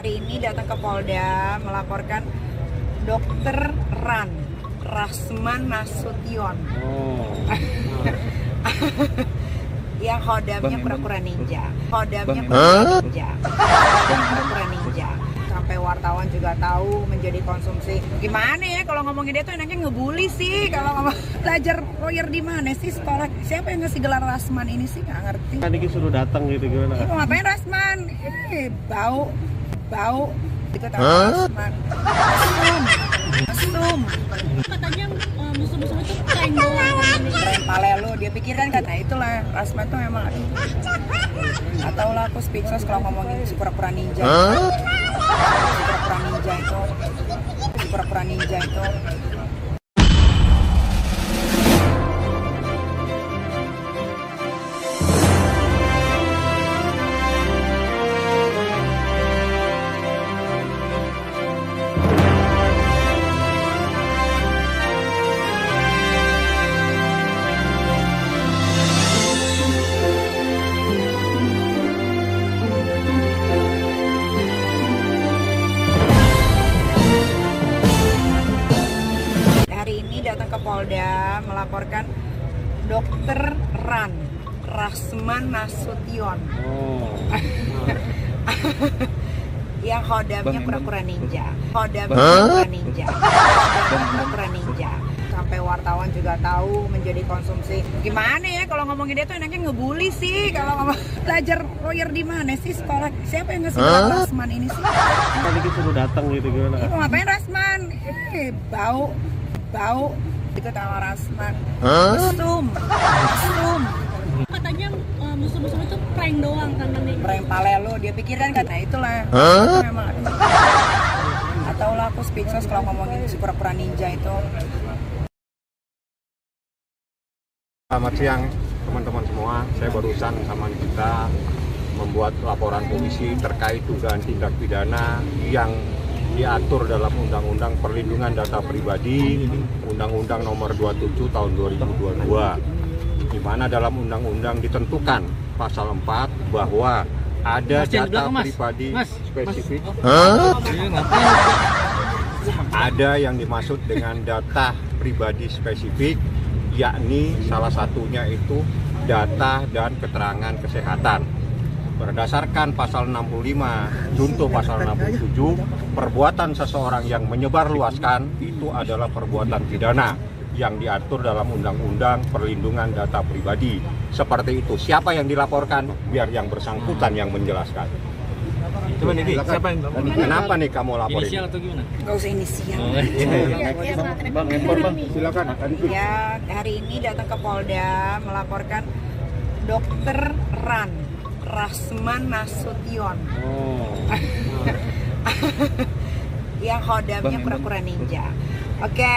Hari ini datang ke Polda melaporkan Dokter Rasman Nasution. Yang hodamnya pura-pura ninja. Pura-pura ninja. Sampai wartawan juga tahu menjadi konsumsi. Gimana ya kalau ngomongin dia tuh enaknya ngebully sih. Kalau ngomong belajar lawyer di mana sih sekolah? Siapa yang ngasih gelar Rasman ini sih? Nggak ngerti. Tadi suruh datang gitu gimana? Mau ngapain Rasman? Bau. Itu tahu Rasman. Mesum. Katanya musuh-musuh itu prank doang. Prank pale lu, dia pikiran kan. Nah itulah Rasman tuh memang atau lah aku speechless kalau ngomongin si pura-pura ninja. Si pura-pura ninja itu. Hari ini datang ke Polda melaporkan Dokter Rasman Nasution. Yang hodamnya pura-pura ninja. Pura-pura ninja. Sampai wartawan juga tahu menjadi konsumsi. Gimana ya kalau ngomongin dia tuh enaknya ngebully sih. Kalau ngomong belajar lawyer di mana sih sekolah? Siapa yang ngasih gelar Rasman ini sih? Tadi suruh datang gitu gimana? Mau ngapain Rasman? Bau. Itu tahu Rasman. Mesum. Katanya musuh-musuh itu prank doang kan nih. Prank pale lu, dia pikiran kan. Nah itulah. Memang atau lah aku speechless kalau ngomongin si pura-pura ninja itu. Selamat siang teman-teman semua, saya barusan sama kita membuat laporan polisi terkait dugaan tindak pidana yang diatur dalam Undang-Undang Perlindungan Data Pribadi, Undang-Undang Nomor 27 Tahun 2022, di mana dalam Undang-Undang ditentukan pasal 4 bahwa ada data pribadi spesifik. Ada yang dimaksud dengan data pribadi spesifik, yakni salah satunya itu data dan keterangan kesehatan. Berdasarkan pasal 65 junto pasal 67, perbuatan seseorang yang menyebarluaskan itu adalah perbuatan pidana yang diatur dalam Undang-Undang Perlindungan Data Pribadi. Seperti itu. Siapa yang dilaporkan? Biar yang bersangkutan yang menjelaskan. Cuman ini siapa yang Kenapa nih kamu laporin? inisial atau gimana? Gak usah inisial. Bang, silakan. Ya, hari ini datang ke Polda melaporkan Dokter Rasman Nasution. Yang hodamnya pura-pura ninja. Oke.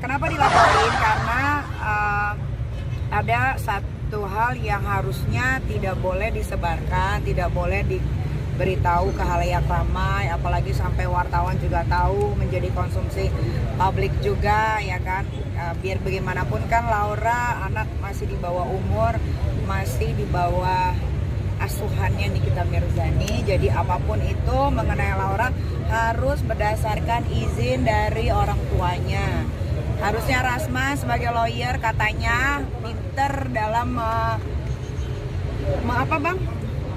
Kenapa dilaporin? Karena ada satu hal yang harusnya tidak boleh disebarkan, tidak boleh diberitahu ke halayak ramai, apalagi sampai wartawan juga tahu, menjadi konsumsi publik juga, ya kan. Biar bagaimanapun kan Laura anak masih di bawah umur, masih di bawah asuhannya Nikita Mirzani. Jadi apapun itu mengenai Laura harus berdasarkan izin dari orang tuanya. Harusnya Rasman sebagai lawyer katanya pinter dalam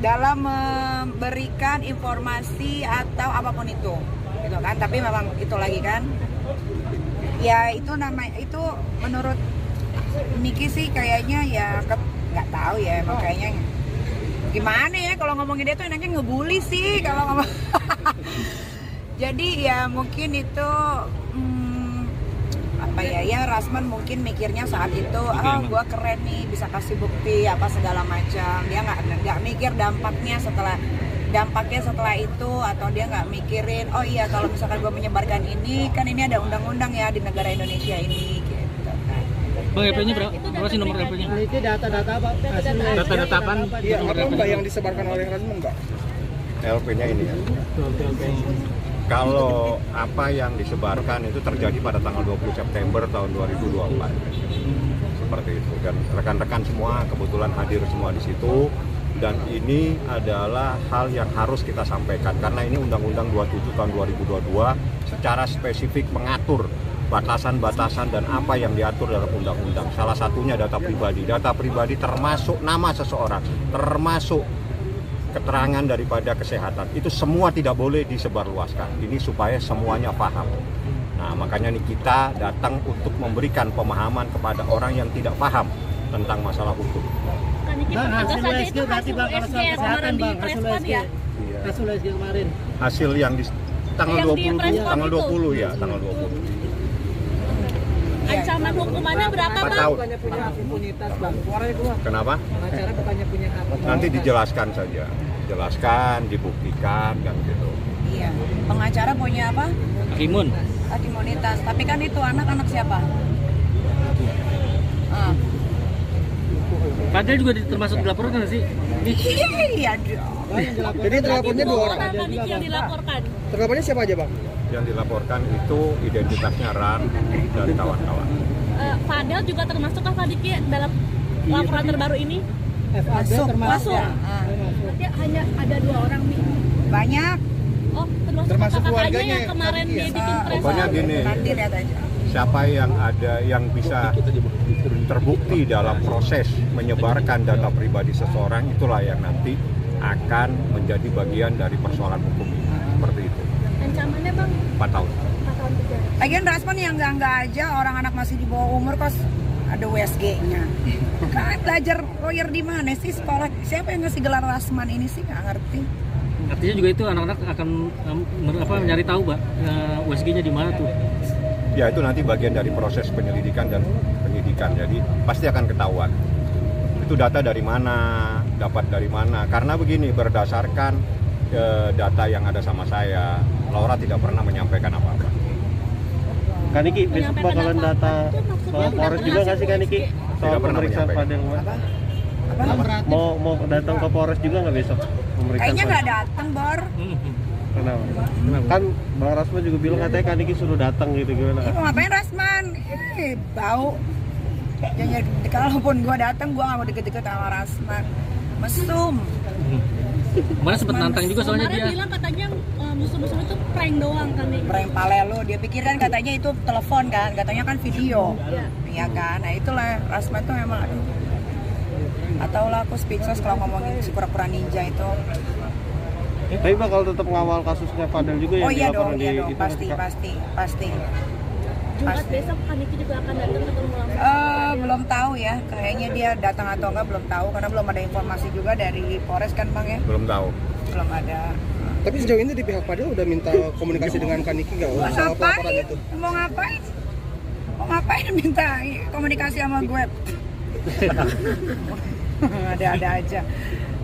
dalam memberikan informasi atau apapun itu, gitu kan. Tapi memang itu lagi kan, ya itu itu menurut Niki sih kayaknya ya nggak tahu ya, emang kayaknya gimana ya kalau ngomongin dia tuh enaknya ngebully sih kalau ngomong. Jadi ya mungkin itu ya Rasman mungkin mikirnya saat itu, gua keren nih bisa kasih bukti apa segala macam. Dia nggak mikir dampaknya setelah itu, atau dia nggak mikirin oh iya kalau misalkan gua menyebarkan ini kan ini ada undang-undang ya di negara Indonesia ini gitu kan. Bang, LP-nya berapa sih nomor LP-nya? Itu data-data apa? Data-data apa? Iya, apa Mbak yang disebarkan oleh Rasman, Mbak? LP-nya ini ya. Kalau apa yang disebarkan itu terjadi pada tanggal 20 September tahun 2024. Seperti itu. Dan rekan-rekan semua kebetulan hadir semua di situ. Dan ini adalah hal yang harus kita sampaikan karena ini Undang-Undang 27 tahun 2022 secara spesifik mengatur batasan-batasan dan apa yang diatur dalam undang-undang. Salah satunya data pribadi. Data pribadi termasuk nama seseorang, termasuk keterangan daripada kesehatan. Itu semua tidak boleh disebarluaskan. Ini supaya semuanya paham. Nah, makanya nih kita datang untuk memberikan pemahaman kepada orang yang tidak paham tentang masalah hukum. Bang, hasil USG berarti Bang kalau soal kesehatan Bang, hasil USG. Hasil USG kemarin. Hasil yang di tanggal Yang di 20 preskon tanggal itu. 20 ya, tanggal 20. Ancaman hukumannya berapa 4 Bang? tahun. Bukannya punya hak imunitas Bang. Suaranya keluar. Kenapa? Pengacara bukannya punya hak. Nanti dijelaskan saja. Jelaskan, dibuktikan kan gitu. Iya. Pengacara punya apa? Hakimun. Hak imunitas. Tapi kan itu anak-anak siapa? Ah. Padahal juga termasuk dilaporkan nggak sih? Iya dong. Jadi terlapornya 2 orang. Tadi yang dilaporkan. Terlapornya siapa aja Bang? Yang dilaporkan itu identitasnya Ran dan kawan-kawan. Fadel juga termasuk kah Pak Diki dalam laporan terbaru ini? Masuk. Masuk. Ah. Berarti hanya ada 2 orang nih. Banyak. Oh, termasuk Termasuk kakak-kakaknya keluarganya yang kemarin tadi ya? dibikin press. Pokoknya gini, Nanti lihat aja. siapa yang ada yang bisa terbukti dalam proses menyebarkan data pribadi seseorang, itulah yang nanti akan menjadi bagian dari persoalan hukum ini. Seperti itu. Ancamannya Bang 4 tahun. 4 tahun penjara. Lagian Rasman yang enggak aja orang anak masih di bawah umur kos ada USG-nya. Kan belajar lawyer di mana sih sekolah? Siapa yang ngasih gelar Rasman ini sih nggak ngerti. Artinya juga itu anak-anak akan mencari tahu, Mbak, USG-nya di mana tuh. Ya itu nanti bagian dari proses penyelidikan dan penyidikan. Jadi pasti akan ketahuan. Itu data dari mana, dapat dari mana. Karena begini, berdasarkan data yang ada sama saya, Laura tidak pernah menyampaikan apa-apa. Kaniki besok bakalan data soal Polres juga nggak sih Kaniki? Soal Tidak pernah pemeriksaan menyampaikan. Fadel mau datang ke Polres juga nggak besok? Pemeriksaan Kayaknya Fadel? nggak datang Bor. Kenapa? Kan Bang Rasman juga bilang katanya Kaniki suruh datang gitu gimana? Ih, mau ngapain Rasman? Bau. Jangan, kalaupun gua datang gua nggak mau deket-deket sama Rasman. Mesum. Kemarin sempat nantang juga soalnya Kemarin dia. bilang katanya musuh-musuh itu prank doang kan nih. Prank palelo, dia pikir kan katanya itu telepon kan, katanya kan video. Iya. Iya kan, nah itulah Rasman tuh memang aduh. Atau lah aku speechless kalau ngomongin si pura-pura ninja itu. Tapi bakal tetap ngawal kasusnya Fadel juga Oh yang iya dilaporan dong, di iya dong, itu, pasti, Kak? pasti. Jumat Pasti. besok Kaniki juga akan datang ketemu langsung. Belum tahu ya, kayaknya dia datang atau enggak belum tahu karena belum ada informasi juga dari Polres kan Bang ya, Belum tahu. belum ada. Tapi sejauh ini di pihak Fadel udah minta komunikasi dengan Kaniki nggak Mau soal pelaporan ngapain? itu? Mau ngapain? Mau ngapain minta komunikasi sama gue? Ada aja.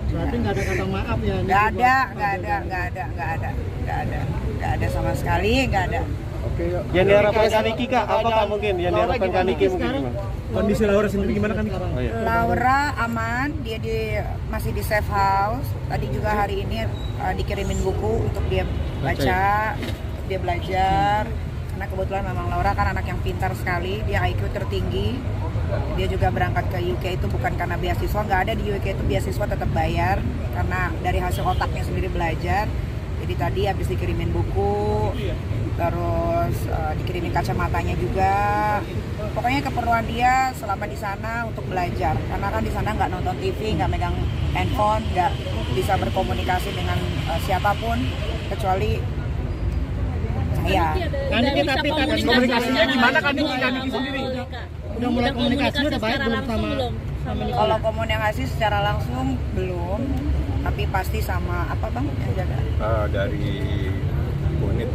Berarti nggak ada kata maaf ya? Nggak ada sama sekali, nggak ada. Oke, yuk. Yang diharapkan Kaniki Kak, apakah mungkin? Yang diharapkan Kaniki mungkin gimana? Kondisi Laura sendiri gimana kan? Oh, iya. Laura aman, dia masih di safe house. Tadi juga hari ini dikirimin buku untuk dia baca, dia belajar. Karena kebetulan memang Laura kan anak yang pintar sekali, dia IQ tertinggi. Dia juga berangkat ke UK itu bukan karena beasiswa, nggak ada di UK itu beasiswa tetap bayar karena dari hasil otaknya sendiri belajar. Jadi tadi habis dikirimin buku, terus dikirimin kacamatanya juga. Pokoknya keperluan dia selama di sana untuk belajar. Karena kan di sana nggak nonton TV, nggak megang handphone, nggak bisa berkomunikasi dengan siapapun kecuali saya. Kaniki tapi komunikasinya gimana Kaniki sendiri? Udah mulai komunikasi udah baik belum sama Kalau komunikasi secara langsung belum, tapi pasti sama apa Bang yang jaga? Dari unit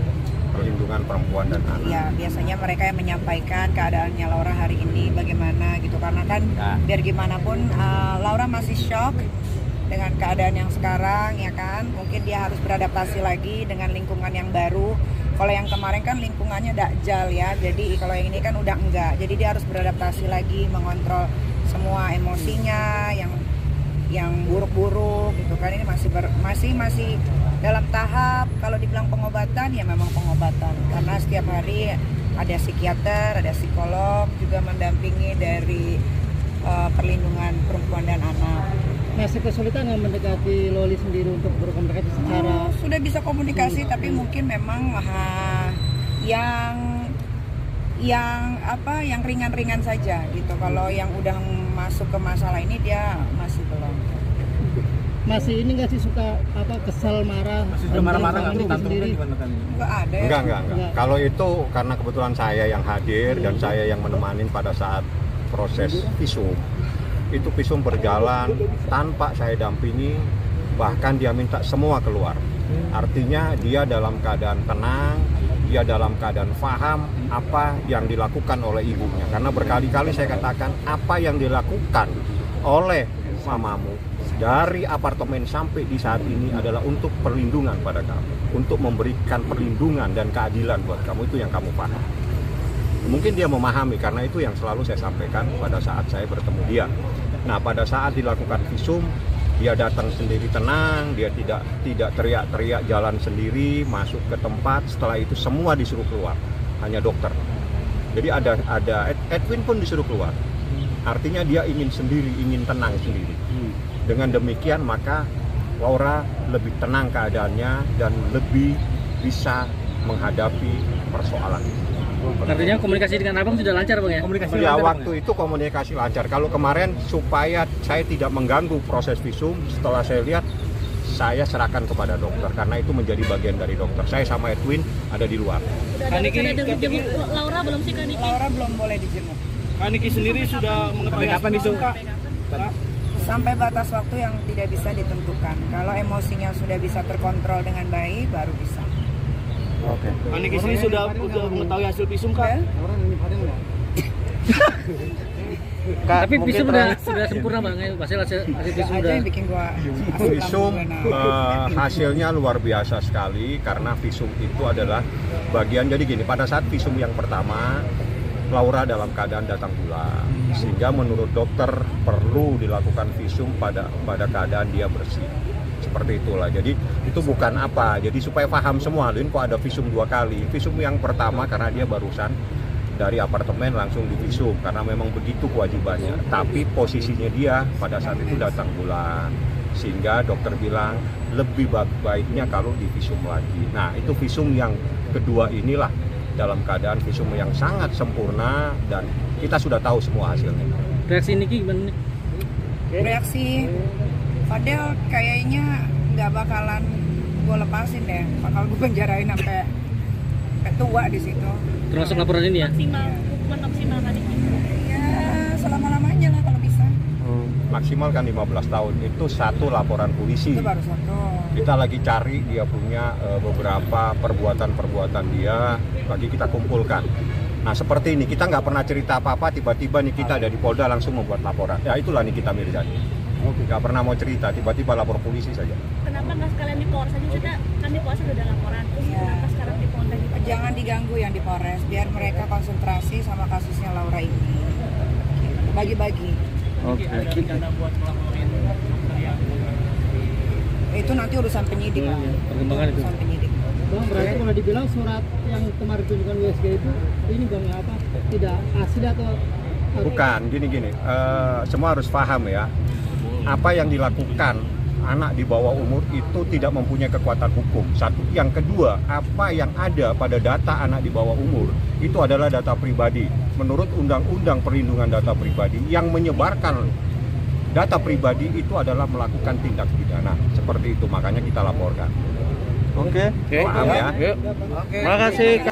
perlindungan perempuan dan anak. Ya biasanya mereka yang menyampaikan keadaannya Laura hari ini bagaimana gitu karena kan biar gimana pun Laura masih shock dengan keadaan yang sekarang ya kan, mungkin dia harus beradaptasi lagi dengan lingkungan yang baru. Kalau yang kemarin kan lingkungannya dakjal ya, jadi kalau yang ini kan udah enggak, jadi dia harus beradaptasi lagi, mengontrol semua emosinya yang buruk-buruk gitu kan. Ini masih dalam tahap kalau dibilang pengobatan ya memang pengobatan karena setiap hari ada psikiater, ada psikolog juga mendampingi dari perlindungan perempuan dan anak. masih kesulitan nggak mendekati Loli sendiri untuk berkomunikasi secara Sudah bisa komunikasi, tapi mungkin memang yang ringan-ringan saja gitu. Kalau yang udah masuk ke masalah ini dia masih belum. masih ini nggak sih suka kesal marah? Masih suka marah-marah nggak? Ibu Tantrumnya sendiri? gimana kan? Nggak ada ya. Enggak. Kalau itu karena kebetulan saya yang hadir dan saya yang menemani pada saat proses visum. Itu visum berjalan tanpa saya dampingi, bahkan dia minta semua keluar. Artinya dia dalam keadaan tenang, dia dalam keadaan paham apa yang dilakukan oleh ibunya. Karena berkali-kali saya katakan apa yang dilakukan oleh mamamu dari apartemen sampai di saat ini adalah untuk perlindungan pada kamu, untuk memberikan perlindungan dan keadilan buat kamu, itu yang kamu paham. Mungkin dia memahami, karena itu yang selalu saya sampaikan pada saat saya bertemu dia. Nah, pada saat dilakukan visum, dia datang sendiri tenang, dia tidak teriak-teriak, jalan sendiri masuk ke tempat. Setelah itu semua disuruh keluar, hanya dokter. Jadi ada Edwin pun disuruh keluar. Artinya dia ingin sendiri, ingin tenang sendiri. Dengan demikian maka Laura lebih tenang keadaannya dan lebih bisa menghadapi persoalan itu. Artinya komunikasi dengan abang sudah lancar bang ya? Ya, waktu itu komunikasi lancar. Kalau kemarin supaya saya tidak mengganggu proses visum, setelah saya lihat saya serahkan kepada dokter karena itu menjadi bagian dari dokter. Saya sama Edwin ada di luar. Udah dijemput Laura belum sih Kaniki? Laura belum boleh dijenguk. Kaniki sendiri sudah mengetahui kapan visum? Sampai batas waktu yang tidak bisa ditentukan. Kalau emosinya sudah bisa terkontrol dengan baik, baru bisa. Oke. Kaniki sendiri sudah mengetahui hasil visum kah? Tapi visum sudah sempurna bang, hasil visum Aja sudah. yang bikin gua Visum hasilnya luar biasa sekali karena visum itu adalah bagian, jadi gini, pada saat visum yang pertama Laura dalam keadaan datang bulan, sehingga menurut dokter perlu dilakukan visum pada keadaan dia bersih. Seperti itulah. Jadi itu bukan apa. Jadi supaya paham semua, Lin, kok ada visum 2 kali. Visum yang pertama karena dia barusan dari apartemen langsung divisum karena memang begitu kewajibannya. Tapi posisinya dia pada saat itu datang bulan, sehingga dokter bilang lebih baiknya kalau divisum lagi. Nah, itu visum yang kedua inilah dalam keadaan visum yang sangat sempurna dan kita sudah tahu semua hasilnya. Reaksi Niki gimana nih? reaksi Fadel kayaknya nggak bakalan gue lepasin deh, bakal gue penjarain sampai tua di situ. Termasuk laporan ini ya? Maksimal, hukuman maksimal Kaniki. Ya selama-lamanya lah kalau bisa. Maksimal kan 15 tahun, itu 1 laporan polisi. Itu baru 1. Kita lagi cari dia punya beberapa perbuatan dia, lagi kita kumpulkan. Nah seperti ini, kita nggak pernah cerita apa-apa, tiba-tiba nih kita ada di Polda langsung membuat laporan. Ya itulah Nikita Mirzani. Nggak pernah mau cerita, tiba-tiba lapor polisi saja. Kenapa nggak sekalian di Polres aja? Kita kan di Polres udah ada laporan. Terus Iya. kenapa sekarang di Polda gitu? Jangan diganggu yang di Polres, biar mereka konsentrasi sama kasusnya Laura ini. Bagi-bagi. Oke. Itu nanti urusan penyidik. Pak. Perkembangan itu. Urusan penyidik. Bang, berarti kalau dibilang surat yang kemarin tunjukkan USG itu ini bang apa? Tidak asli atau Bukan, gini-gini, semua harus paham ya, apa yang dilakukan anak di bawah umur itu tidak mempunyai kekuatan hukum. Satu, yang kedua, apa yang ada pada data anak di bawah umur itu adalah data pribadi. Menurut Undang-Undang Perlindungan Data Pribadi, yang menyebarkan data pribadi itu adalah melakukan tindak pidana. Seperti itu, makanya kita laporkan. Oke. Paham ya? Makasih.